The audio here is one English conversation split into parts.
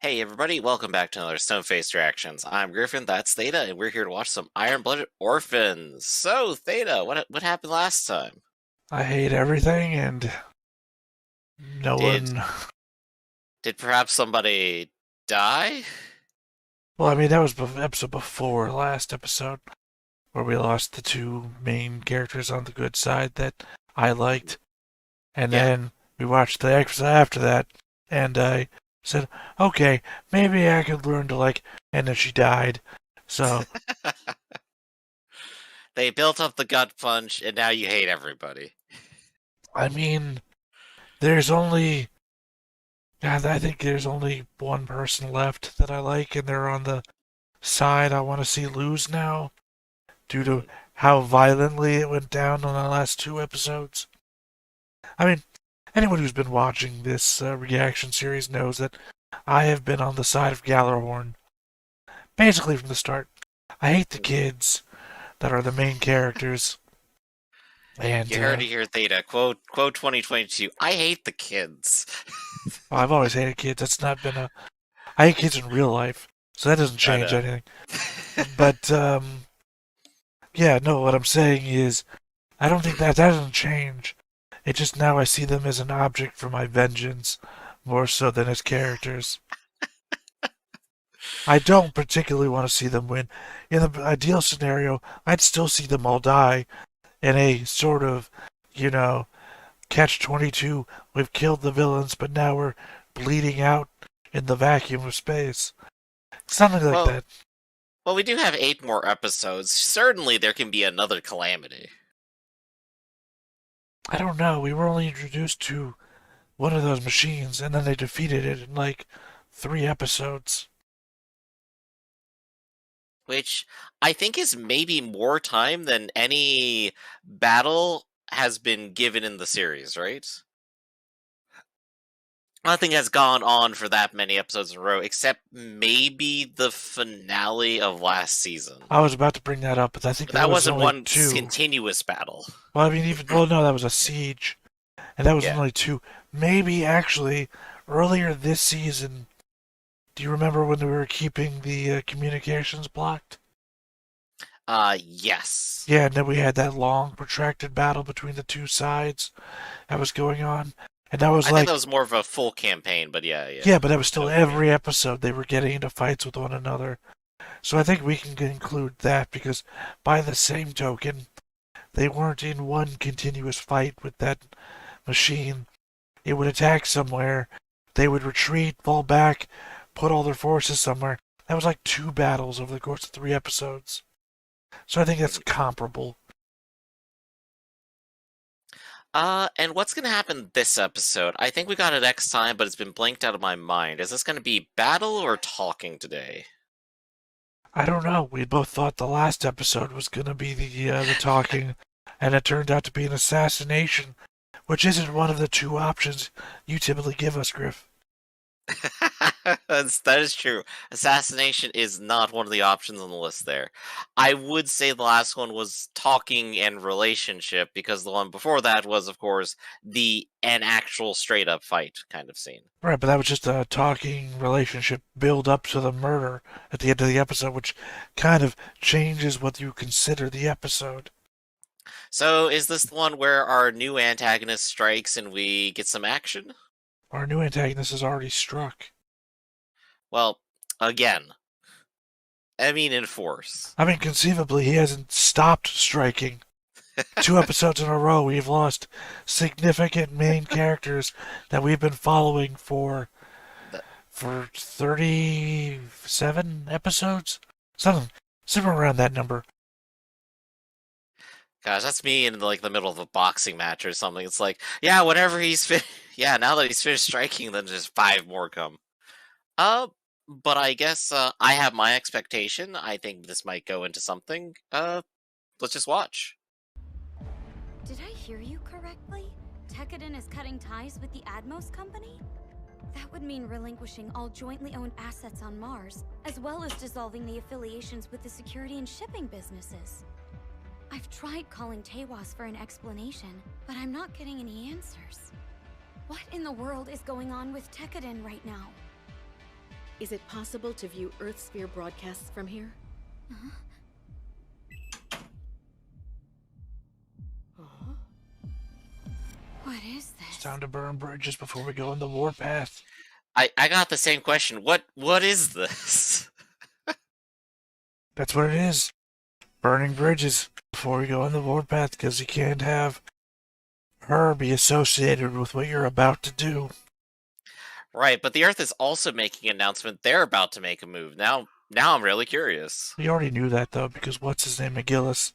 Hey everybody, welcome back to another Stone-Faced Reactions. I'm Griffin, that's Theta, and we're here to watch some Iron-Blooded Orphans. So, Theta, what happened last time? I hate everything, and no Did one. did perhaps somebody die? Well, I mean, that was the episode before last episode, where we lost the two main characters on the good side that I liked. And Yeah. then we watched the episode after that, and I said, okay, maybe I could learn to like. And then she died. So, They built up the gut punch, and now you hate everybody. I mean, there's only. God, I think there's only one person left that I like, and they're on the side I want to see lose now, due to Hmm. how violently it went down on the last two episodes. I mean, anyone who's been watching this reaction series knows that I have been on the side of Gallarhorn basically from the start. I hate the kids that are the main characters, and You heard it here, Theta. Quote 2022. I hate the kids. I've always hated kids. That's not been a. I hate kids in real life, so that doesn't I change know. anything. But yeah, no. What I'm saying is, I don't think that doesn't change. It just now I see them as an object for my vengeance, more so than as characters. I don't particularly want to see them win. In the ideal scenario, I'd still see them all die in a sort of, you know, catch 22. We've killed the villains, but now we're bleeding out in the vacuum of space. Something like Well, that. we do have 8 more episodes. Certainly there can be another calamity. I don't know. We were only introduced to one of those machines, and then they defeated it in like 3 episodes. Which I think is maybe more time than any battle has been given in the series, right? Nothing has gone on for that many episodes in a row, except maybe the finale of last season. I was about to bring that up, but I think But that that was wasn't only one two. continuous battle. Well, I mean, even well, no, that was a siege, and that was Yeah. only two. Maybe actually earlier this season. Do you remember when we were keeping the communications blocked? Yes. Yeah, and then we had that long, protracted battle between the two sides that was going on, and that was I think that like, was more of a full campaign, but yeah, yeah, but that was I know still what you mean. every episode they were getting into fights with one another. So I think we can include that because, by the same token, they weren't in one continuous fight with that machine. It would attack somewhere, they would retreat, fall back, put all their forces somewhere. That was like two battles over the course of 3 episodes. So I think that's comparable. And what's gonna happen this episode? I think we got it next time, but it's been blanked out of my mind. Is this gonna be battle or talking today? I don't know. We both thought the last episode was going to be the talking, and it turned out to be an assassination, which isn't one of the two options you typically give us, Griff. That is true. Assassination is not one of the options on the list there. I would say the last one was talking and relationship because the one before that was, of course, an actual straight up fight kind of scene. Right, but that was just a talking relationship build up to the murder at the end of the episode, which kind of changes what you consider the episode. So is this the one where our new antagonist strikes and we get some action? Our new antagonist is already struck. Well, again, I mean in force. I mean, conceivably, he hasn't stopped striking. 2 episodes in a row, we've lost significant main characters that we've been following for 37 episodes, something around that number. Gosh, that's me in like the middle of a boxing match or something. It's like, yeah, whenever yeah, now that he's finished striking, then just 5 more come. Uh, but I guess I have my expectation. I think this might go into something. Let's just watch. Did I hear you correctly? Tekkadan is cutting ties with the Atmos company? That would mean relinquishing all jointly owned assets on Mars, as well as dissolving the affiliations with the security and shipping businesses. I've tried calling Tewas for an explanation, but I'm not getting any answers. What in the world is going on with Tekkadan right now? Is it possible to view Earth Sphere broadcasts from here? What is It's this? time to burn bridges before we go on the warpath. I got the same question. What is this? That's what it is. Burning bridges before we go on the warpath, because you can't have her be associated with what you're about to do. Right, but the Earth is also making an announcement they're about to make a move. Now I'm really curious. We already knew that, though, because what's his name, McGillis,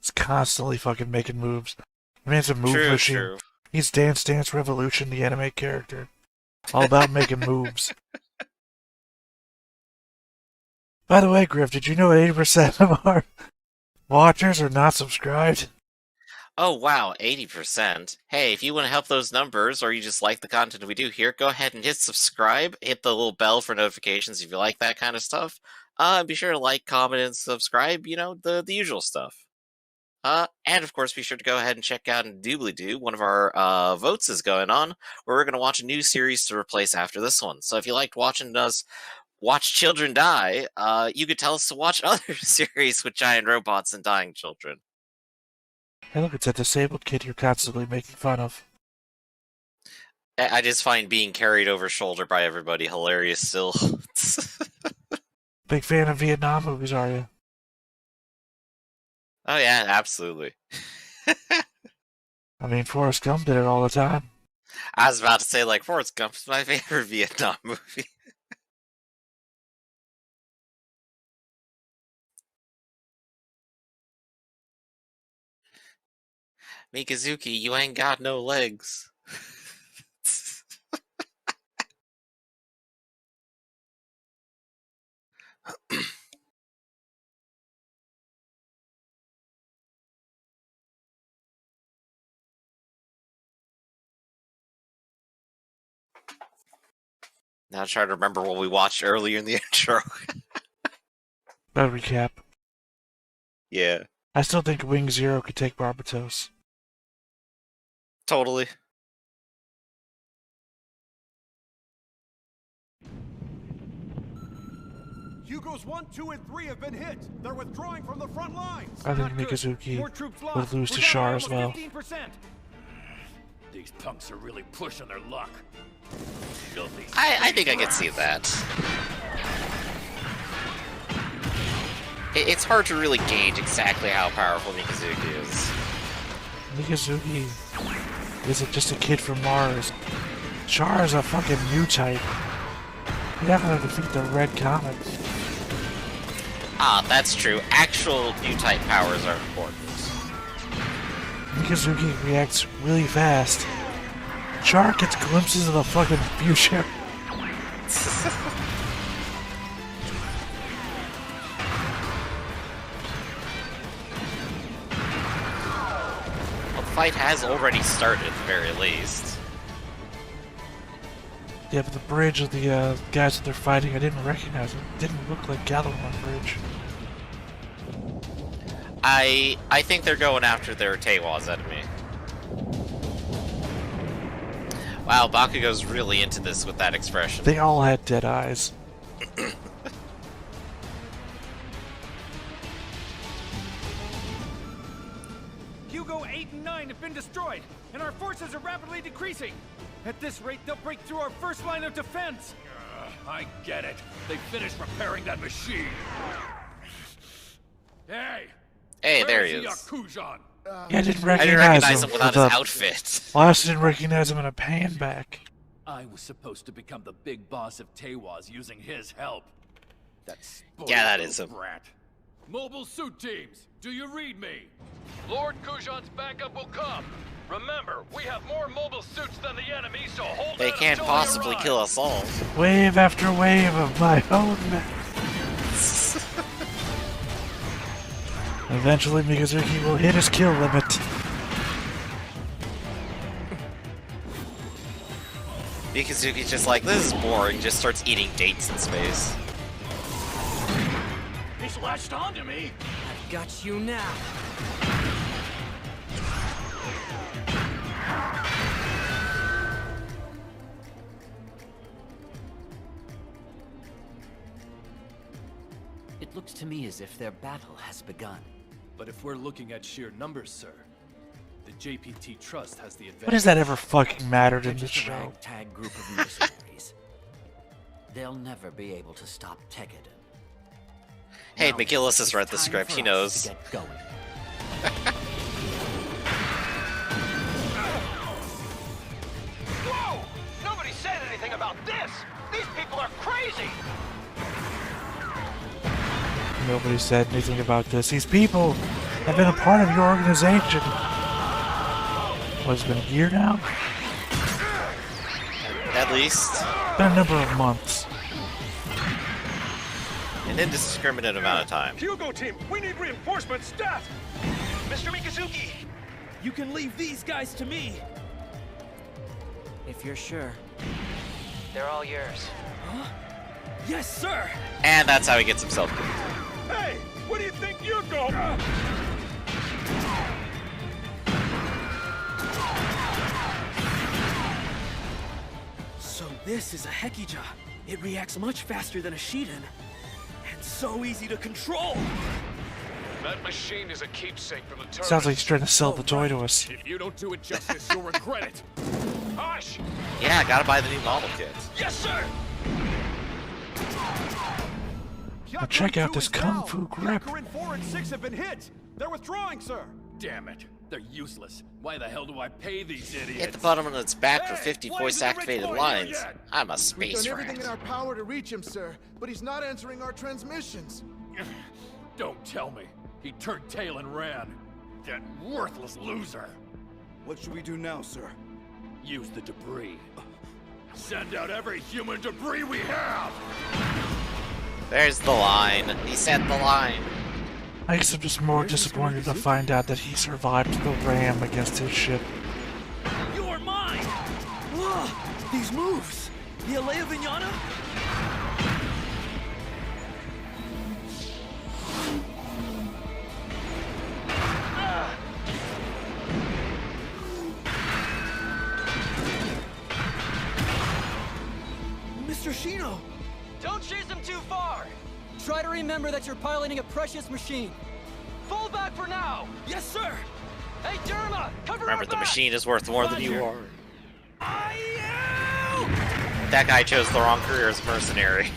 is constantly fucking making moves. The man's a move machine. True. He's Dance Dance Revolution, the anime character. All about making moves. By the way, Griff, did you know 80% of our watchers are not subscribed? Oh wow, 80%. Hey, if you want to help those numbers, or you just like the content we do here, go ahead and hit subscribe. Hit the little bell for notifications if you like that kind of stuff. Be sure to like, comment, and subscribe. You know, the usual stuff. And of course, be sure to go ahead and check out Doobly-Doo. One of our votes is going on, where we're going to watch a new series to replace after this one. So if you liked watching us watch children die, you could tell us to watch other series with giant robots and dying children. Hey, look, it's that disabled kid you're constantly making fun of. I just find being carried over shoulder by everybody hilarious still. Big fan of Vietnam movies, are you? Oh yeah, absolutely. I mean, Forrest Gump did it all the time. I was about to say, like, Forrest Gump's my favorite Vietnam movie. Mikazuki, you ain't got no legs. Now try to remember what we watched earlier in the intro. A recap. Yeah, I still think Wing Zero could take Barbatos. totally. Hugo's 1, 2, and 3 have been hit. They're withdrawing from the front lines. I think Not good. Mikazuki More troops would lost. lose to We're down Char as almost well. 15%. These punks are really pushing their luck. Filthy I think I can see that. It's hard to really gauge exactly how powerful Mikazuki is. Mikazuki isn't just a kid from Mars. Char is a fucking new type. You're not gonna defeat the Red Comet. Ah, that's true. Actual new type powers are important. Mikazuki reacts really fast. Char gets glimpses of the fucking future. Well, the fight has already started, at the very least. Yeah, but the bridge of the guys that they're fighting, I didn't recognize it. It didn't look like Gallowon Bridge. I think they're going after their Tewa's enemy. Wow, Bakugo's really into this with that expression. They all had dead eyes. Hugo 8 and 9 have been destroyed, and our forces are rapidly decreasing. At this rate, they'll break through our first line of defense. I get it. They finished repairing that machine. Hey! Hey, there he where's is. Yakujan? Yeah, I didn't I didn't recognize recognize him without with his the- outfit. Well, I also didn't recognize him in a pan back. I was supposed to become the big boss of Tewas using his help. That spoiled Yeah, that little is him. brat. Mobile suit teams, do you read me? Lord Kujan's backup will come. Remember, we have more mobile suits than the enemy, so hold They out can't until possibly arrive. kill us all. Wave after wave of my own men. Eventually, Mikazuki will hit his kill limit. Mikazuki's just like, this is boring, just starts eating dates in space. He's latched onto me. Got you now. looks to me as if their battle has begun. But if we're looking at sheer numbers, sir, the JPT Trust has the advantage. What has that ever fucking mattered in They're this just a show? ragtag group of mercenaries. They'll never be able to stop Tekkadan. Hey, Now, McGillis has it's read the time script. for He us knows. to get going. Whoa! Nobody said anything about this! These people are crazy! Nobody said anything about this. These people have been a part of your organization. What, it's been a year now? At least. Been a number of months. An indiscriminate amount of time. Hugo team, we need reinforcements, stat! Mr. Mikazuki! You can leave these guys to me! If you're sure. They're all yours. Yes, sir! And that's how he gets himself killed. Hey! Where do you think you're going? So this is a Hekija. It reacts much faster than a Shiden. And so easy to control! That machine is a keepsake from the terminus. Sounds like he's trying to sell the toy to us. If you don't do it justice, you'll regret it. Hush! Yeah, gotta buy the new model kit. Yes, sir! Now check out this Kung Fu grip. Yakurin 4 and 6 have been hit! They're withdrawing, sir! Damn it. They're useless. Why the hell do I pay these idiots? Hit the button on its back for Hey, 50 why voice isn't the activated Red Boy here lines. yet? I'm a We've space done everything rat. in our power to reach him, sir, but he's not answering our transmissions. Don't tell me. He turned tail and ran. That worthless loser. What should we do now, sir? Use the debris. Send out every human debris we have! There's the line. He set the line. I guess I'm just more disappointed to find out that he survived the ram against his ship. You're mine! Ugh, these moves! The Alea Vignana? Mr. Shino! Don't chase them too far! Try to remember that you're piloting a precious machine. Fall back for now! Yes, sir! Hey, Derma! Cover Remember, our the back! machine is worth more than you are. I am! That guy chose the wrong career as a mercenary.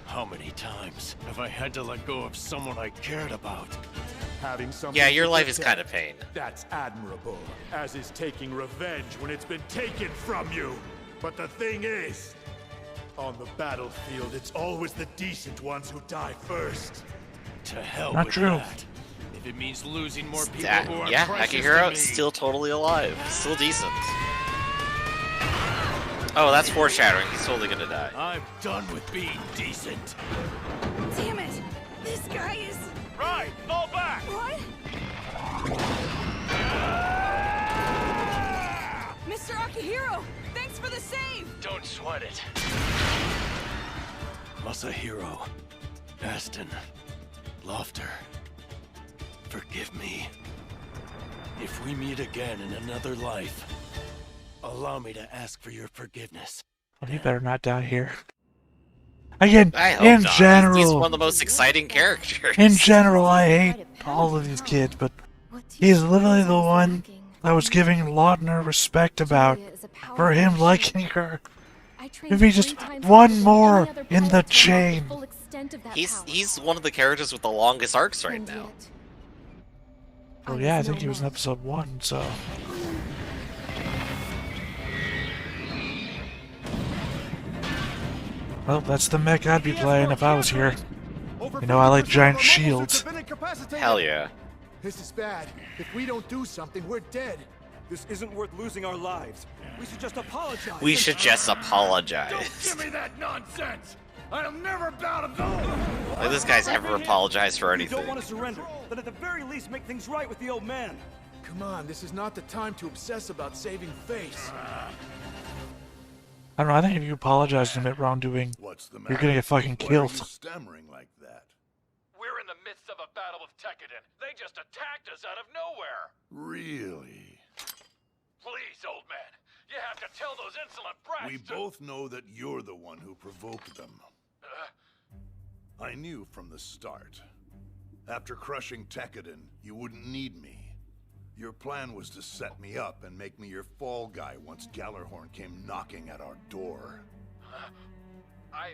How many times have I had to let go of someone I cared about? Having something Yeah, your to life is protect, kind of pain. That's admirable, as is taking revenge when it's been taken from you. But the thing is, on the battlefield, it's always the decent ones who die first. To hell Not with true. that. If it means losing more people who are Yeah, precious Akihiro, to me. still totally alive. Still decent. Oh, that's foreshadowing. He's totally gonna die. I'm done with being decent. Damn it! This guy is... Right, fall back! What? Mr. Akihiro, thanks for the save! Don't sweat it. Masahiro, Aston, Lofter, forgive me. If we meet again in another life, allow me to ask for your forgiveness. Well, he better not die here. Again, I hope in not. general, He's one of the most exciting characters. in general, I hate all of these kids, but he's literally the one I was giving Lautner respect about for him liking her. Maybe just one more in the chain. He's one of the characters with the longest arcs right now. Oh yeah, I think he was in episode 1, so... Well, that's the mech I'd be playing if I was here. You know, I like giant shields. Hell yeah. This is bad. If we don't do something, we're dead. This isn't worth losing our lives. We should just apologize. We should just apologize. Give me that nonsense! I'll never bow to those! Like, this guy's ever apologized for If you don't anything. want to surrender, then at the very least make things right with the old man. Come on, this is not the time to obsess about saving face. I don't know, I think if you apologize to him at wrongdoing, What's the you're gonna get fucking killed. stammering like that? We're in the midst of a battle with Tekkadan. They just attacked us out of nowhere. Really? Please, old man. You have to tell those insolent brats We to... both know that you're the one who provoked them. I knew from the start. After crushing Tekkadan, you wouldn't need me. Your plan was to set me up and make me your fall guy once Gallarhorn came knocking at our door. I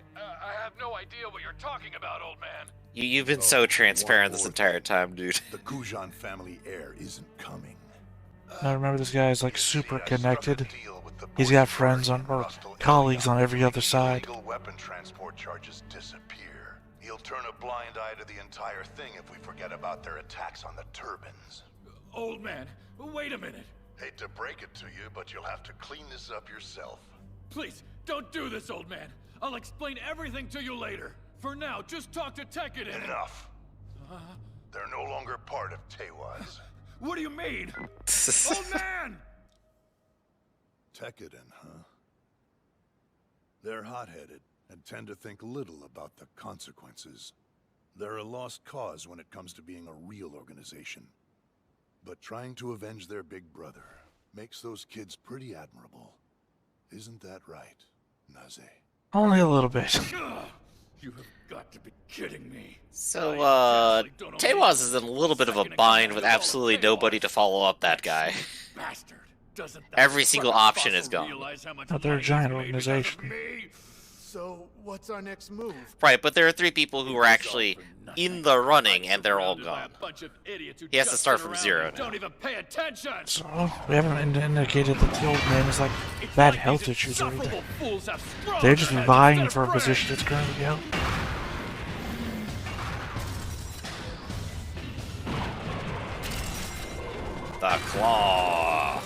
have no idea what you're talking about, old man. You've been so transparent this entire time, dude. The Kujan family heir isn't coming. Now remember, this guy is like super connected. He's got friends on, or colleagues on every other side. Illegal weapon transport charges disappear. He'll turn a blind eye to the entire thing if we forget about their attacks on the turbines. Old man, wait a minute. Hate to break it to you, but you'll have to clean this up yourself. Please, don't do this, old man. I'll explain everything to you later. For now, just talk to Tekkadan. Enough. They're no longer part of Teiwaz. What do you mean? Old man! Tekkadan, huh? They're hot-headed and tend to think little about the consequences. They're a lost cause when it comes to being a real organization. But trying to avenge their big brother makes those kids pretty admirable. Isn't that right, Naze? Only a little bit. You have got to be kidding me. So, Teiwaz is in a little bit of a bind with absolutely nobody to follow up that guy. Bastard. Every single option is gone. Oh, they're a giant organization. So, what's our next move? Right, but there are 3 people who are actually in the running, and they're all gone. He has to start from 0 now. Don't even pay attention. So, we haven't indicated that the old man is like bad health issues or anything. They're just vying for a position that's currently held. The claw.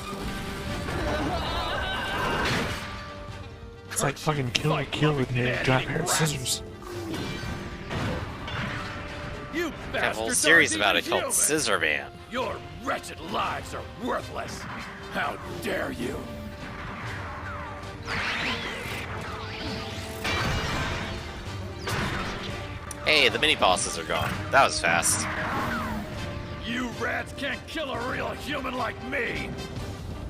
It's like fucking kill with me, giant pair of scissors. You I have a whole series about it called Scissor Man. Your wretched lives are worthless. How dare you? Hey, the mini bosses are gone. That was fast. You rats can't kill a real human like me.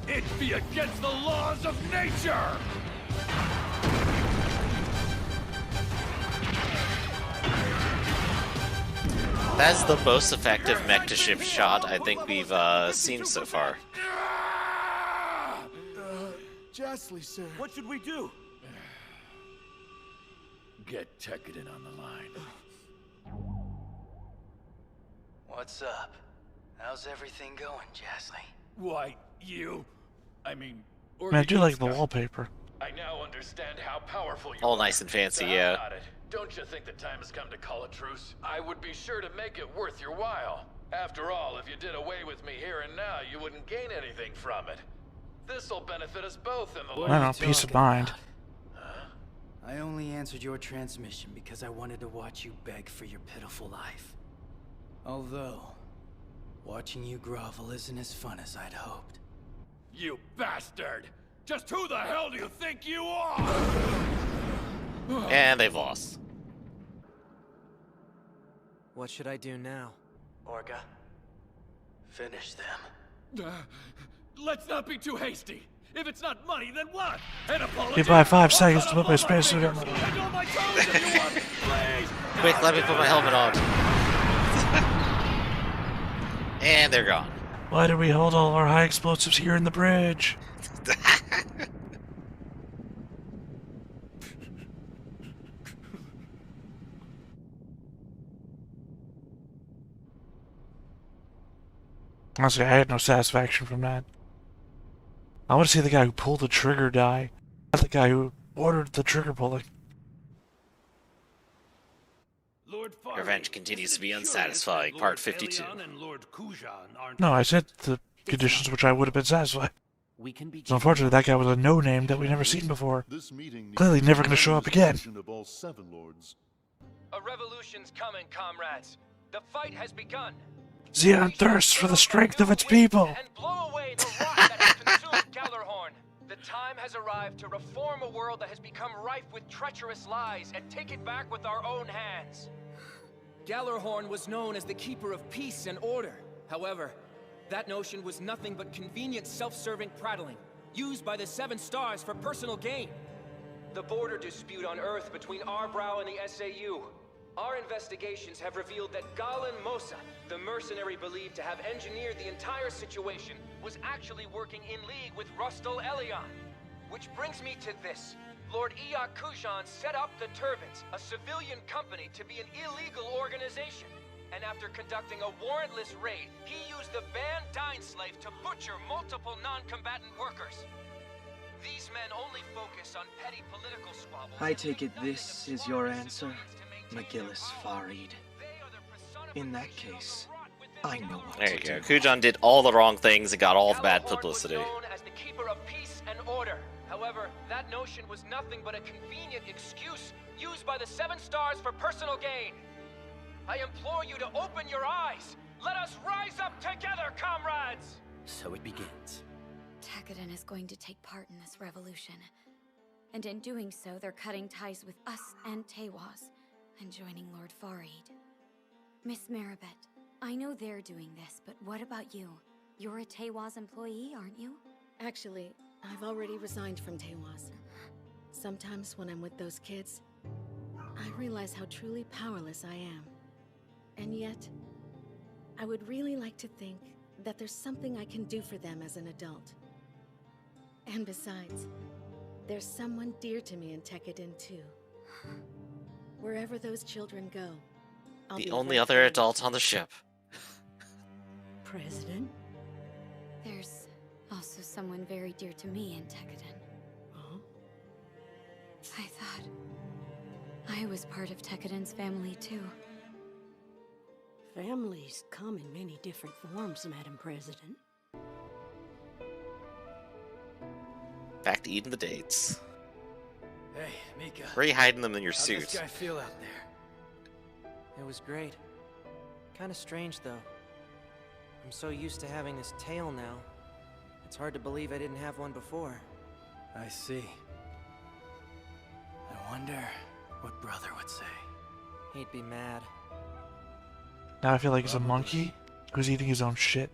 It'd be against the laws of nature. That's the most effective mech-to-ship shot I think we've seen so far. Justly, sir. What should we do? Get Tekkadan on the line. What's up? How's everything going, Jasley? Why, you... I mean... Man, I do like the wallpaper. I now understand how powerful you All are. nice and fancy, But yeah. I'm not it. Don't you think the time has come to call a truce? I would be sure to make it worth your while. After all, if you did away with me here and now, you wouldn't gain anything from it. This'll benefit us both in the long I don't know, peace of mind. I only answered your transmission because I wanted to watch you beg for your pitiful life. Although, watching you grovel isn't as fun as I'd hoped. You bastard! Just who the hell do you think you are? And they've lost. What should I do now? Orga, finish them. Let's not be too hasty. If it's not money, then what? An apology? Give by 5 seconds to put my spacesuit on. Quick, let me put my helmet on. And they're gone. Why do we hold all our high explosives here in the bridge? Honestly, I had no satisfaction from that. I want to see the guy who pulled the trigger die, not the guy who ordered the trigger pulling. Revenge continues to be unsatisfying, part 52. No, I said the conditions which I would have been satisfied. So unfortunately, that guy was a no-name that we've never seen before. Clearly never going to show up again. A revolution's coming, comrades. The fight has begun. Xeon thirsts for the strength of its people. And blow away the rock that has consumed Gallarhorn. The time has arrived to reform a world that has become rife with treacherous lies and take it back with our own hands. Gallarhorn was known as the keeper of peace and order. However, that notion was nothing but convenient self-serving prattling, used by the Seven Stars for personal gain. The border dispute on Earth between Arbrow and the SAU. Our investigations have revealed that Galen Mosa, the mercenary believed to have engineered the entire situation, was actually working in league with Rustal Elion. Which brings me to this. Lord Iyak Kujan set up the Turbans, a civilian company, to be an illegal organization. And after conducting a warrantless raid, he used the Bandai Slave to butcher multiple non-combatant workers. These men only focus on petty political squabbles. I take it this is your answer, McGillis Farid. In that case, I know what There you to go. do. Kujan did all the wrong things and got all the bad publicity. Was known as the keeper of peace and order. However, that notion was nothing but a convenient excuse used by the Seven Stars for personal gain. I implore you to open your eyes. Let us rise up together, comrades! So it begins. Tekkadan is going to take part in this revolution. And in doing so, they're cutting ties with us and Tewaz, and joining Lord Farid. Miss Maribet, I know they're doing this, but what about you? You're a Tewaz employee, aren't you? Actually, I've already resigned from Tewaz. Sometimes when I'm with those kids, I realize how truly powerless I am. And yet, I would really like to think that there's something I can do for them as an adult. And besides, there's someone dear to me in Tekkadan too. Wherever those children go, I'll The be only right other there. adult on the ship. President? There's also someone very dear to me in Tekkadan. Huh? I thought I was part of Tekkadan's family too. Families come in many different forms, Madam President. Back to eating the dates. Hey, Mika. Where are you hiding them in your How'd suit? this guy feel out there? It was great. Kinda strange, though. I'm so used to having this tail now. It's hard to believe I didn't have one before. I see. I wonder what brother would say. He'd be mad. Now I feel like he's a monkey who's eating his own shit.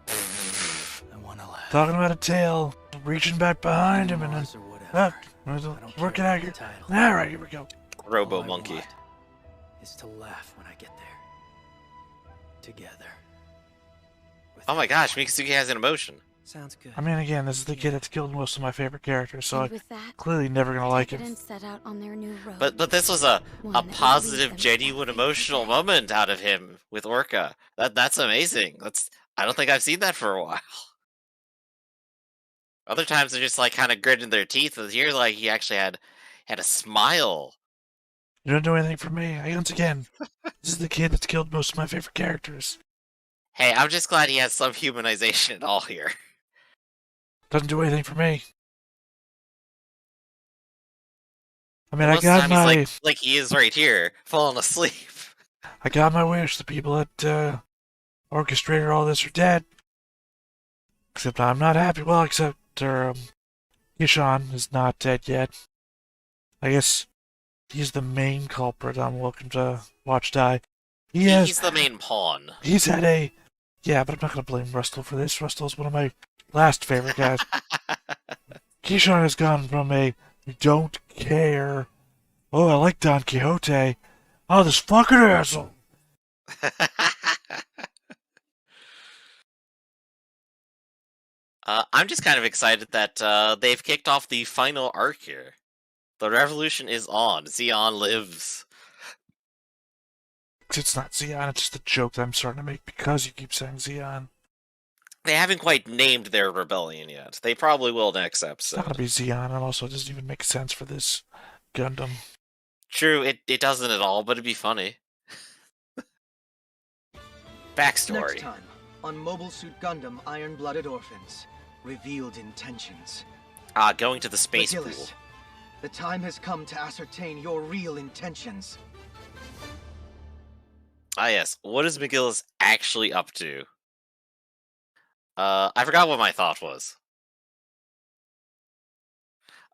I wanna laugh. Talking about a tail, reaching back behind him and then... Mars or whatever. Working care out about here. the title. Alright, here we go. Robo All I monkey. want is to laugh when I get there. Together. With Oh my gosh, everyone. Mikasugi has an emotion. Sounds good. I mean, again, this is the kid that's killed most of my favorite characters, so And I'm with that, clearly never gonna like him. Tekkadan set out on their new road. But this was a One that would lead positive, them genuine, to emotional faith. moment out of him with Orca. That's amazing. I don't think I've seen that for a while. Other times they're just like kind of gritting their teeth, and here like he actually had a smile. You don't do anything for me. Once again, this is the kid that's killed most of my favorite characters. Hey, I'm just glad he has some humanization at all here. Doesn't do anything for me. I mean, Most of the time he's like he is right here, falling asleep. I got my wish. The people that orchestrated all this are dead. Except I'm not happy. Well, except Kishan is not dead yet. I guess he's the main culprit. I'm welcome to watch die. He's the main pawn. He's had a... Yeah, but I'm not going to blame Rustle for this. Russell's one of my last favorite guys. Kishan has gone from a don't care, oh, I like Don Quixote, oh, this fucking asshole. I'm just kind of excited that they've kicked off the final arc here. The revolution is on. Zeon lives. It's not Zeon, it's just a joke that I'm starting to make because you keep saying Zeon. They haven't quite named their rebellion yet. They probably will next It's episode. not going to be Zeon, and also it doesn't even make sense for this Gundam. True, it doesn't at all, but it'd be funny. Backstory. Next time on Mobile Suit Gundam Iron-Blooded Orphans. Revealed intentions. Going to the space pool. McGillis, the time has come to ascertain your real intentions. Ah yes, what is McGillis actually up to? I forgot what my thought was.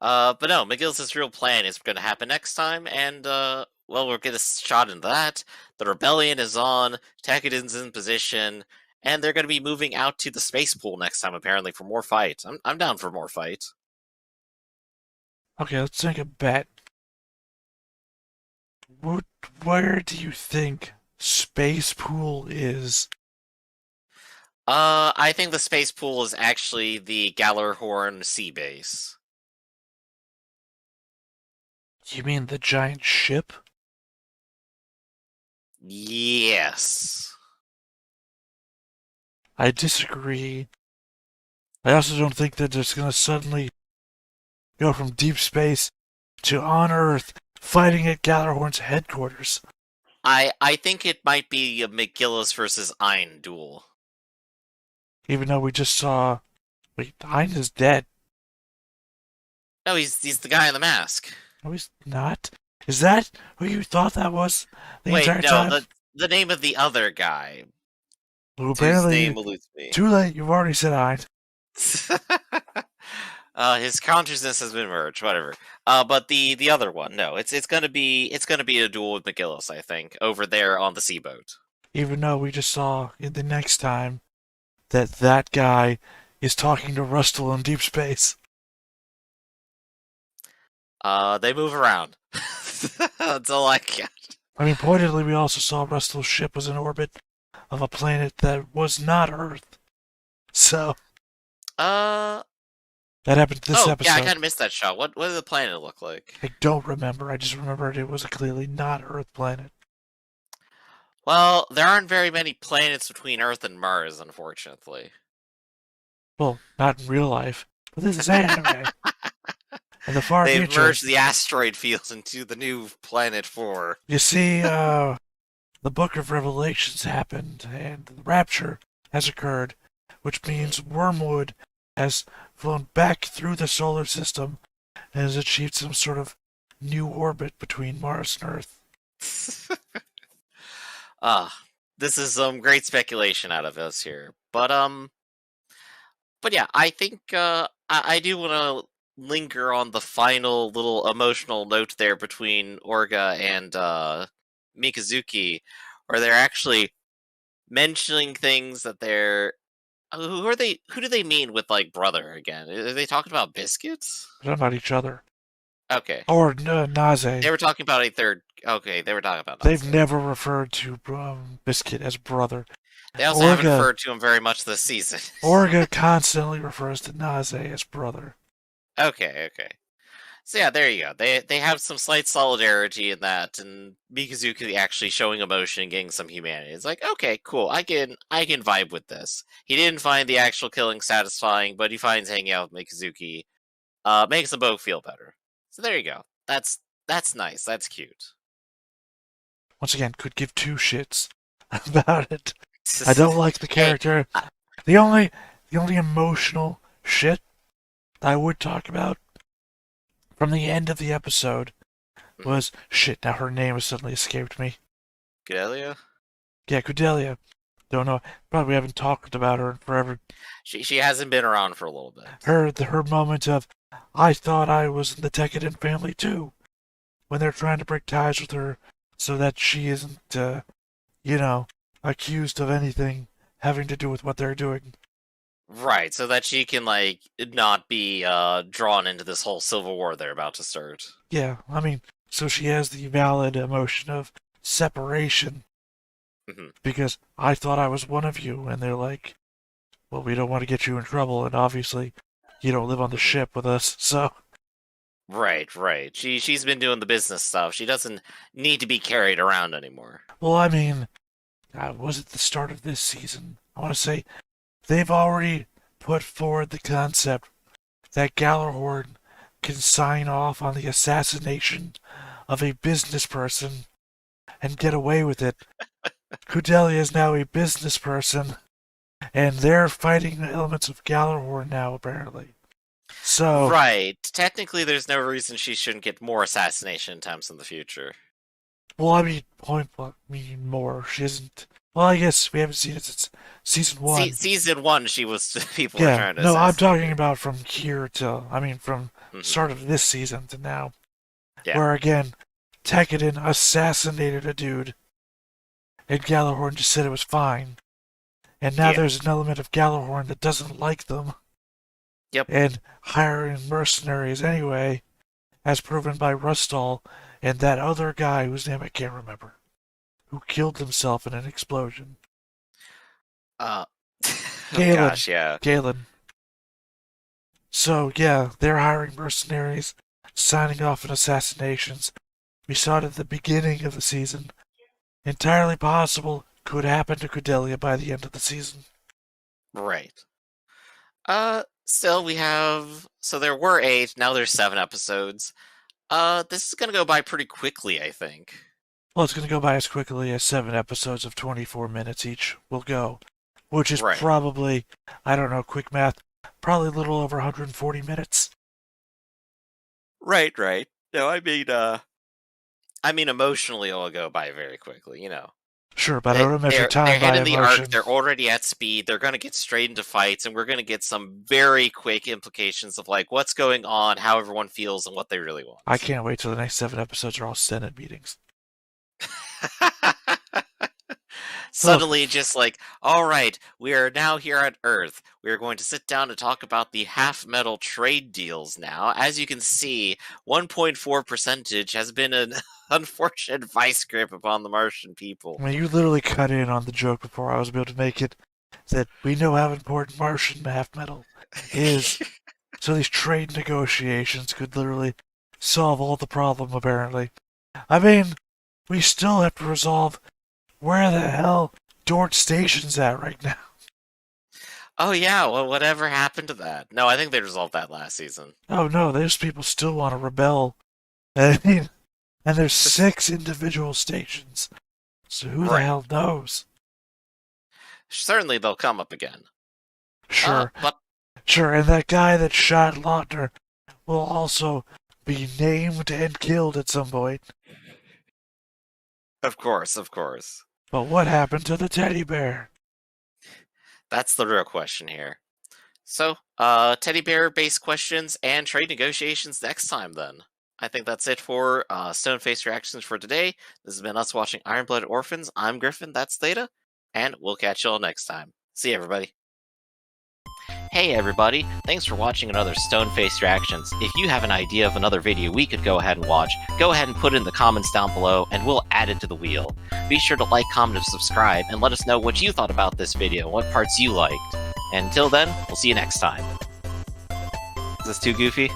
But no, McGillis' real plan is going to happen next time, and, well, we'll get a shot into that. The rebellion is on, Tekkadan's in position, and they're going to be moving out to the space pool next time, apparently, for more fight. I'm down for more fight. Okay, let's make a bet. Where do you think Space Pool is? I think the space pool is actually the Gallerhorn sea base. You mean the giant ship? Yes. I disagree. I also don't think that it's going to suddenly go from deep space to on Earth fighting at Gallerhorn's headquarters. I think it might be a McGillis versus Ein duel. Even though we just saw... Wait, Hein is dead. No, he's the guy in the mask. No, he's not. Is that who you thought that was the Wait, entire no, time? the name of the other guy. Well, Whose apparently, name eludes me. too late, you've already said Hein. His consciousness has been merged, whatever. But the other one, no, it's gonna be a duel with McGillis, I think, over there on the sea boat. Even though we just saw in the next time that guy is talking to Rustle in deep space. They move around. That's all I got. I mean, pointedly, we also saw Rustle's ship was in orbit of a planet that was not Earth. So, that happened this episode. Yeah, I kind of missed that shot. What did the planet look like? I don't remember. I just remembered it was a clearly not Earth planet. Well, there aren't very many planets between Earth and Mars, unfortunately. Well, not in real life. But this is anime. In the far They've future, merged the asteroid fields into the new Planet 4. you see, the Book of Revelations happened, and the Rapture has occurred, which means Wormwood has flown back through the solar system and has achieved some sort of new orbit between Mars and Earth. This is some great speculation out of us here. But yeah, I think I do want to linger on the final little emotional note there between Orga and Mikazuki, where they're actually mentioning things that they're who do they mean with like brother again? Are they talking about biscuits? They're about each other. Okay. Or Naze. They were talking about a third. Okay, they were talking about. They've never referred to Biscuit as brother. They also haven't referred to him very much this season. Orga constantly refers to Naze as brother. Okay. So yeah, there you go. They have some slight solidarity in that, and Mikazuki actually showing emotion and getting some humanity. It's like, okay, cool. I can vibe with this. He didn't find the actual killing satisfying, but he finds hanging out with Mikazuki makes them both feel better. So there you go. That's nice. That's cute. Once again, could give two shits about it. I don't like the character. The only emotional shit I would talk about from the end of the episode was shit. Now her name has suddenly escaped me. Cordelia? Yeah, Cordelia. Don't know. Probably haven't talked about her in forever. She hasn't been around for a little bit. Her moment of, I thought I was in the Tekkadan family too, when they're trying to break ties with her so that she isn't, accused of anything having to do with what they're doing. Right, so that she can, like, not be drawn into this whole civil war they're about to start. Yeah, I mean, so she has the valid emotion of separation. Because I thought I was one of you, and they're like, well, we don't want to get you in trouble, and obviously you don't live on the ship with us, so... Right. She's been doing the business stuff. She doesn't need to be carried around anymore. Well, I mean, was it the start of this season? I want to say they've already put forward the concept that Gallerhorn can sign off on the assassination of a business person and get away with it. Cordelia is now a business person, and they're fighting the elements of Gallerhorn now, apparently. So right, technically, there's no reason she shouldn't get more assassination attempts in the future. Well, I mean, more. She isn't. Well, I guess we haven't seen it since season 1. Season 1, she was people were trying to. No, I'm talking about from here till from start of this season to now, where again, Tekkadan assassinated a dude, and Gallerhorn just said it was fine, and now there's an element of Gallerhorn that doesn't like them. Yep. And hiring mercenaries anyway, as proven by Rustall and that other guy whose name I can't remember, who killed himself in an explosion. Oh Galen. gosh, yeah. Galen. So, yeah, they're hiring mercenaries, signing off on assassinations. We saw it at the beginning of the season. Entirely possible could happen to Cordelia by the end of the season. Right. Still, we have... So there were 8, now there's 7 episodes. This is gonna go by pretty quickly, I think. Well, it's going to go by as quickly as 7 episodes of 24 minutes each will go. Which is probably, I don't know, quick math, probably a little over 140 minutes. Right. No, I mean, emotionally it'll go by very quickly, you know. Sure, but I don't measure time they're by hitting the emotion. arc, they're already at speed, they're going to get straight into fights, and we're going to get some very quick implications of, like, what's going on, how everyone feels, and what they really want. I can't wait till the next 7 episodes are all Senate meetings. Suddenly, just like, all right, we are now here on Earth. We are going to sit down to talk about the half-metal trade deals now. As you can see, 1.4% has been an unfortunate vice grip upon the Martian people. I mean, you literally cut in on the joke before I was able to make it, that we know how important Martian half-metal is. So these trade negotiations could literally solve all the problem, apparently. I mean, we still have to resolve where the hell Dort Station's at right now. Oh yeah, well, whatever happened to that? No, I think they resolved that last season. Oh no, those people still want to rebel. I mean, and there's 6 individual stations. So who the hell knows? Certainly they'll come up again. Sure. But Sure, and that guy that shot Lautner will also be named and killed at some point. Of course. But what happened to the teddy bear? That's the real question here. So, teddy bear-based questions and trade negotiations next time, then. I think that's it for Stone-Face Reactions for today. This has been us watching Iron-Blooded Orphans. I'm Griffin, that's Theta, and we'll catch you all next time. See you, everybody. Hey everybody, thanks for watching another Stone-Face Reactions. If you have an idea of another video we could go ahead and watch, go ahead and put it in the comments down below and we'll add it to the wheel. Be sure to like, comment, and subscribe, and let us know what you thought about this video and what parts you liked. And until then, we'll see you next time. Is this too goofy?